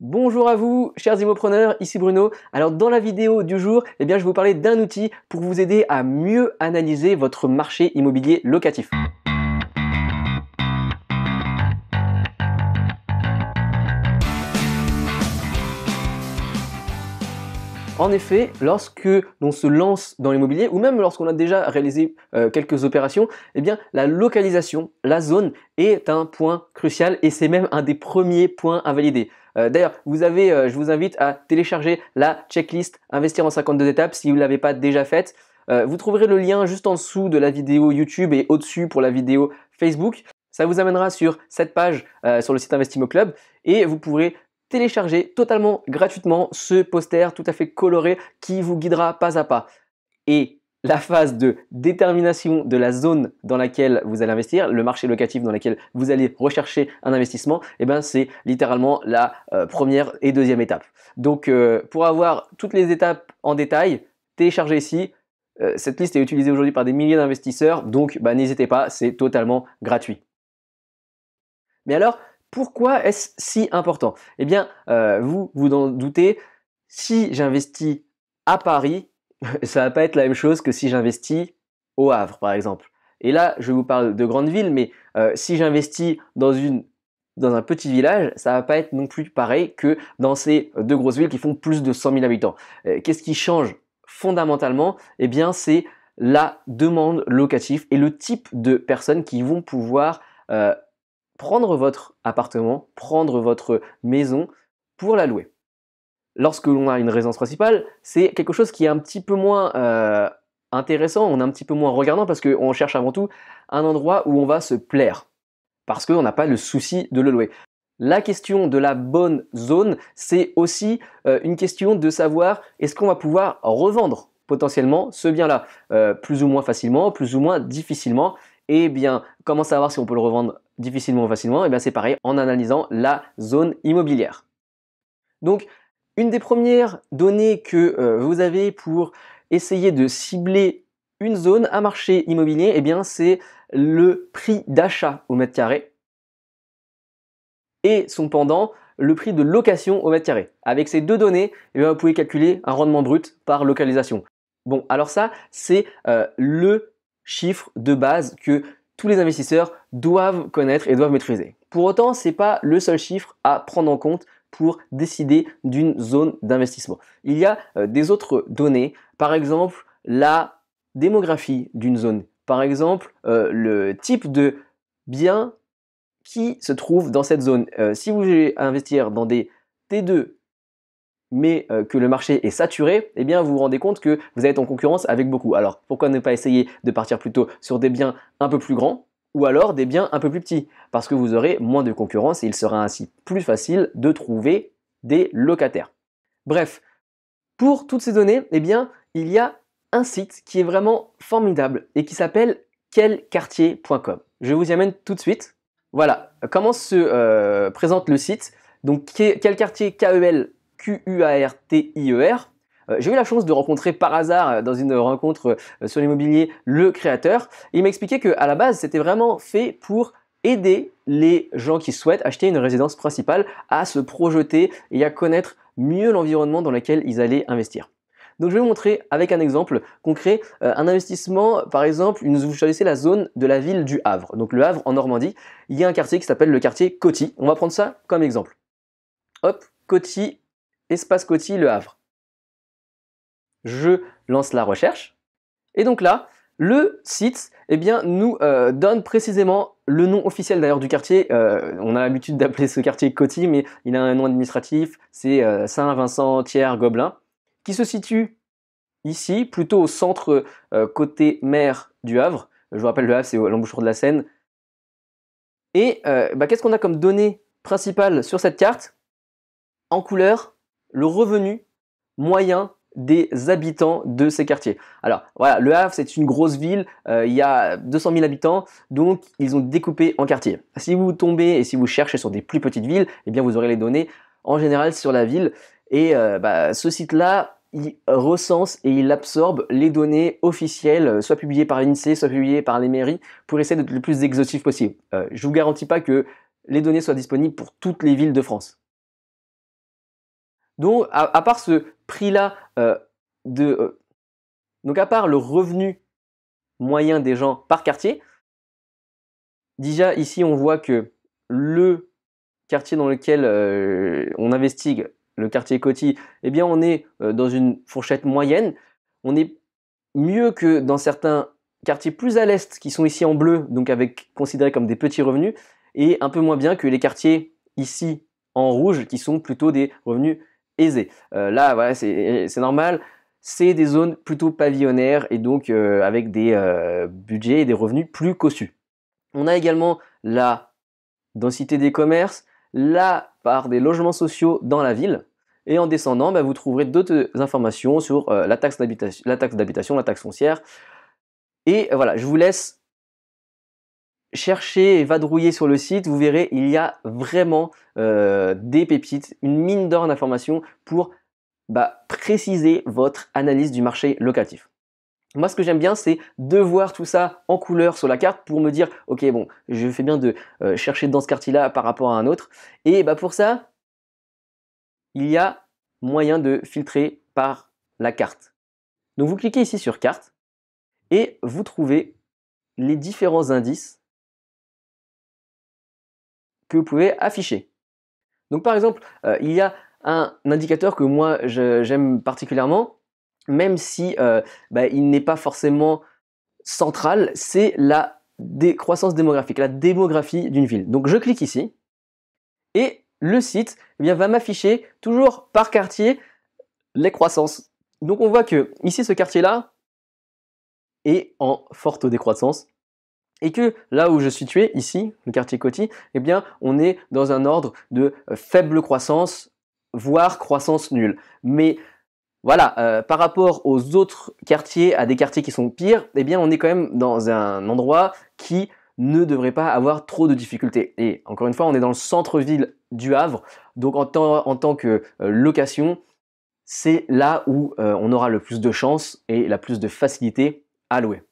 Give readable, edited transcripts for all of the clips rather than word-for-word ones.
Bonjour à vous, chers immopreneurs, ici Bruno. Alors dans la vidéo du jour, je vais vous parler d'un outil pour vous aider à mieux analyser votre marché immobilier locatif. En effet, lorsque l'on se lance dans l'immobilier ou même lorsqu'on a déjà réalisé quelques opérations, la localisation, la zone est un point crucial et c'est même un des premiers points à valider. D'ailleurs, je vous invite à télécharger la checklist Investir en 52 étapes si vous ne l'avez pas déjà faite. Vous trouverez le lien juste en dessous de la vidéo YouTube et au-dessus pour la vidéo Facebook. Ça vous amènera sur cette page sur le site Investimo Club et vous pourrez télécharger totalement gratuitement ce poster tout à fait coloré qui vous guidera pas à pas. Et la phase de détermination de la zone dans laquelle vous allez investir, le marché locatif dans lequel vous allez rechercher un investissement, c'est littéralement la première et deuxième étape. Donc pour avoir toutes les étapes en détail, téléchargez ici. Cette liste est utilisée aujourd'hui par des milliers d'investisseurs, donc n'hésitez pas, c'est totalement gratuit. Mais alors, pourquoi est-ce si important? Vous vous en doutez, si j'investis à Paris, ça va pas être la même chose que si j'investis au Havre, par exemple. Et là, je vous parle de grandes villes, mais si j'investis dans un petit village, ça va pas être non plus pareil que dans ces deux grosses villes qui font plus de 100 000 habitants. Qu'est-ce qui change fondamentalement? C'est la demande locative et le type de personnes qui vont pouvoir prendre votre appartement, prendre votre maison pour la louer. Lorsque l'on a une résidence principale, c'est quelque chose qui est un petit peu moins intéressant, on est un petit peu moins regardant parce qu'on cherche avant tout un endroit où on va se plaire, parce qu'on n'a pas le souci de le louer. La question de la bonne zone, c'est aussi une question de savoir est-ce qu'on va pouvoir revendre potentiellement ce bien-là, plus ou moins facilement, plus ou moins difficilement. Comment savoir si on peut le revendre difficilement ou facilement? C'est pareil en analysant la zone immobilière. Donc, une des premières données que vous avez pour essayer de cibler une zone, un marché immobilier, c'est le prix d'achat au mètre carré et son pendant, le prix de location au mètre carré. Avec ces deux données, vous pouvez calculer un rendement brut par localisation. Bon, alors ça, c'est le chiffre de base que tous les investisseurs doivent connaître et doivent maîtriser. Pour autant, ce n'est pas le seul chiffre à prendre en compte pour décider d'une zone d'investissement. Il y a des autres données, par exemple la démographie d'une zone, par exemple le type de bien qui se trouve dans cette zone. Si vous voulez investir dans des T2 mais que le marché est saturé, vous vous rendez compte que vous êtes en concurrence avec beaucoup. Alors pourquoi ne pas essayer de partir plutôt sur des biens un peu plus grands ou alors des biens un peu plus petits? Parce que vous aurez moins de concurrence et il sera ainsi plus facile de trouver des locataires. Bref, pour toutes ces données, il y a un site qui est vraiment formidable et qui s'appelle quelquartier.com. Je vous y amène tout de suite. Voilà, comment se présente le site. Donc quelquartier, Q-U-A-R-T-I-E-R. J'ai eu la chance de rencontrer par hasard dans une rencontre sur l'immobilier le créateur. Il m'a expliqué qu'à la base, c'était vraiment fait pour aider les gens qui souhaitent acheter une résidence principale à se projeter et à connaître mieux l'environnement dans lequel ils allaient investir. Donc je vais vous montrer avec un exemple concret un investissement, par exemple, vous choisissez la zone de la ville du Havre. Donc le Havre en Normandie, il y a un quartier qui s'appelle le quartier Coty. On va prendre ça comme exemple. Hop, Coty, espace Coty, le Havre. Je lance la recherche. Et donc là, le site nous donne précisément le nom officiel d'ailleurs du quartier. On a l'habitude d'appeler ce quartier Coty, mais il a un nom administratif, c'est Saint-Vincent-Thiers-Gobelin, qui se situe ici, plutôt au centre côté mer du Havre. Je vous rappelle, le Havre, c'est l'embouchure de la Seine. Et qu'est-ce qu'on a comme données principales sur cette carte? En couleur, le revenu moyen des habitants de ces quartiers. Alors voilà, le Havre, c'est une grosse ville, il y a 200 000 habitants, donc ils ont découpé en quartiers. Si vous tombez et si vous cherchez sur des plus petites villes, vous aurez les données en général sur la ville. Et ce site-là, il recense et il absorbe les données officielles, soit publiées par l'INSEE, soit publiées par les mairies, pour essayer d'être le plus exhaustif possible. Je ne vous garantis pas que les données soient disponibles pour toutes les villes de France. Donc à part ce prix-là, donc à part le revenu moyen des gens par quartier, déjà ici on voit que le quartier dans lequel on investigue, le quartier Coty, eh bien on est dans une fourchette moyenne. On est mieux que dans certains quartiers plus à l'est qui sont ici en bleu, donc considérés comme des petits revenus, et un peu moins bien que les quartiers ici en rouge qui sont plutôt des revenus aisés. Là, voilà, c'est normal. C'est des zones plutôt pavillonnaires et donc avec des budgets et des revenus plus cossus. On a également la densité des commerces, la part des logements sociaux dans la ville. Et en descendant, vous trouverez d'autres informations sur la taxe d'habitation, la taxe foncière. Et voilà, je vous laisse chercher et vadrouiller sur le site. Vous verrez, il y a vraiment des pépites, une mine d'or d'informations pour préciser votre analyse du marché locatif. Moi, ce que j'aime bien, c'est de voir tout ça en couleur sur la carte pour me dire, ok, bon, je fais bien de chercher dans ce quartier-là par rapport à un autre. Et pour ça, il y a moyen de filtrer par la carte. Donc, vous cliquez ici sur carte et vous trouvez les différents indices que vous pouvez afficher. Donc, par exemple, il y a un indicateur que moi, j'aime particulièrement, même si il n'est pas forcément central, c'est la décroissance démographique, la démographie d'une ville. Donc je clique ici et le site va m'afficher toujours par quartier les croissances. Donc on voit que ici ce quartier-là est en forte décroissance et que là où je suis situé, ici, le quartier Coty, on est dans un ordre de faible croissance, voire croissance nulle. Mais voilà, par rapport aux autres quartiers, à des quartiers qui sont pires, on est quand même dans un endroit qui ne devrait pas avoir trop de difficultés. Et encore une fois, on est dans le centre-ville du Havre, donc en tant que location, c'est là où on aura le plus de chance et la plus de facilité à louer.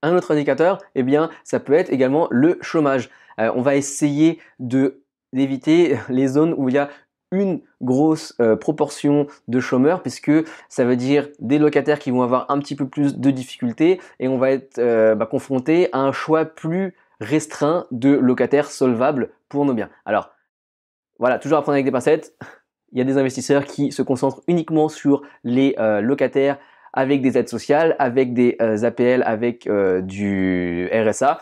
Un autre indicateur, ça peut être également le chômage. On va essayer d'éviter les zones où il y a une grosse proportion de chômeurs, puisque ça veut dire des locataires qui vont avoir un petit peu plus de difficultés et on va être confronté à un choix plus restreint de locataires solvables pour nos biens. Alors voilà, toujours à prendre avec des pincettes. Il y a des investisseurs qui se concentrent uniquement sur les locataires avec des aides sociales, avec des APL, avec du RSA.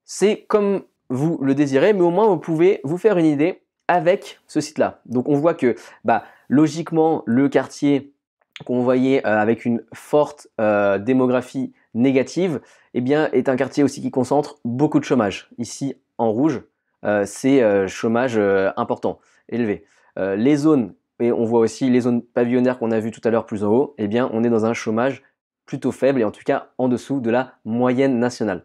C'est comme vous le désirez, mais au moins vous pouvez vous faire une idée avec ce site-là. Donc on voit que logiquement le quartier qu'on voyait avec une forte démographie négative, est un quartier aussi qui concentre beaucoup de chômage. Ici en rouge, c'est chômage important, élevé. Les zones, et on voit aussi les zones pavillonnaires qu'on a vues tout à l'heure plus en haut, on est dans un chômage plutôt faible et en tout cas en dessous de la moyenne nationale.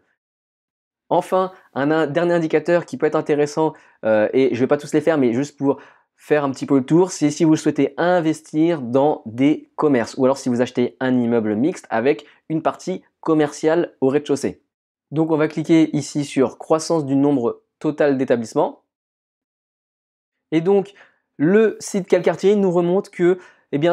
Enfin, un dernier indicateur qui peut être intéressant, et je ne vais pas tous les faire, mais juste pour faire un petit peu le tour, c'est si vous souhaitez investir dans des commerces ou alors si vous achetez un immeuble mixte avec une partie commerciale au rez-de-chaussée. Donc on va cliquer ici sur croissance du nombre total d'établissements. Et donc le site Quel Quartier nous remonte que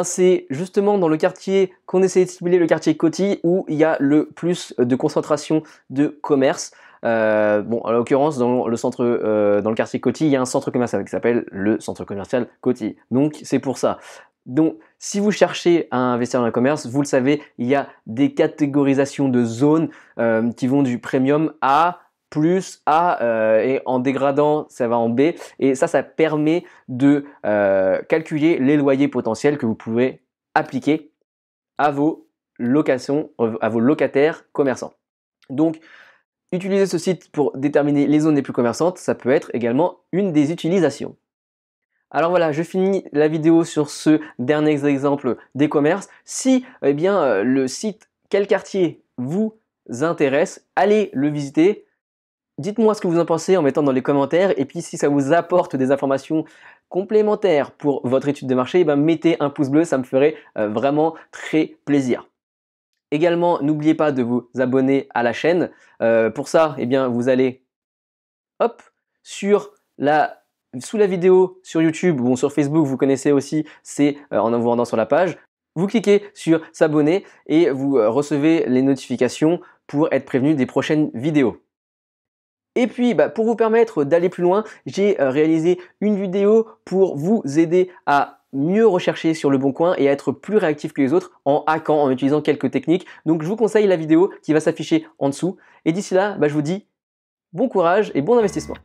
c'est justement dans le quartier qu'on essaie de cibler, le quartier Coty, où il y a le plus de concentration de commerce. En l'occurrence, dans le quartier Coty, il y a un centre commercial qui s'appelle le centre commercial Coty. Donc c'est pour ça. Donc si vous cherchez à investir dans le commerce, vous le savez, il y a des catégorisations de zones qui vont du premium A, plus A, et en dégradant, ça va en B. Et ça permet de calculer les loyers potentiels que vous pouvez appliquer à vos locations, à vos locataires commerçants. Donc, utiliser ce site pour déterminer les zones les plus commerçantes, ça peut être également une des utilisations. Alors voilà, je finis la vidéo sur ce dernier exemple des commerces. Si le site Quel Quartier vous intéresse, allez le visiter. Dites-moi ce que vous en pensez en mettant dans les commentaires et puis si ça vous apporte des informations complémentaires pour votre étude de marché, mettez un pouce bleu, ça me ferait vraiment très plaisir. Également, n'oubliez pas de vous abonner à la chaîne. Pour ça, vous allez sur la sous la vidéo sur YouTube ou sur Facebook, vous connaissez aussi, c'est en vous rendant sur la page. Vous cliquez sur s'abonner et vous recevez les notifications pour être prévenu des prochaines vidéos. Et puis, pour vous permettre d'aller plus loin, j'ai réalisé une vidéo pour vous aider à mieux rechercher sur Le Bon Coin et à être plus réactif que les autres en hackant, en utilisant quelques techniques. Donc, je vous conseille la vidéo qui va s'afficher en dessous. Et d'ici là, je vous dis bon courage et bon investissement.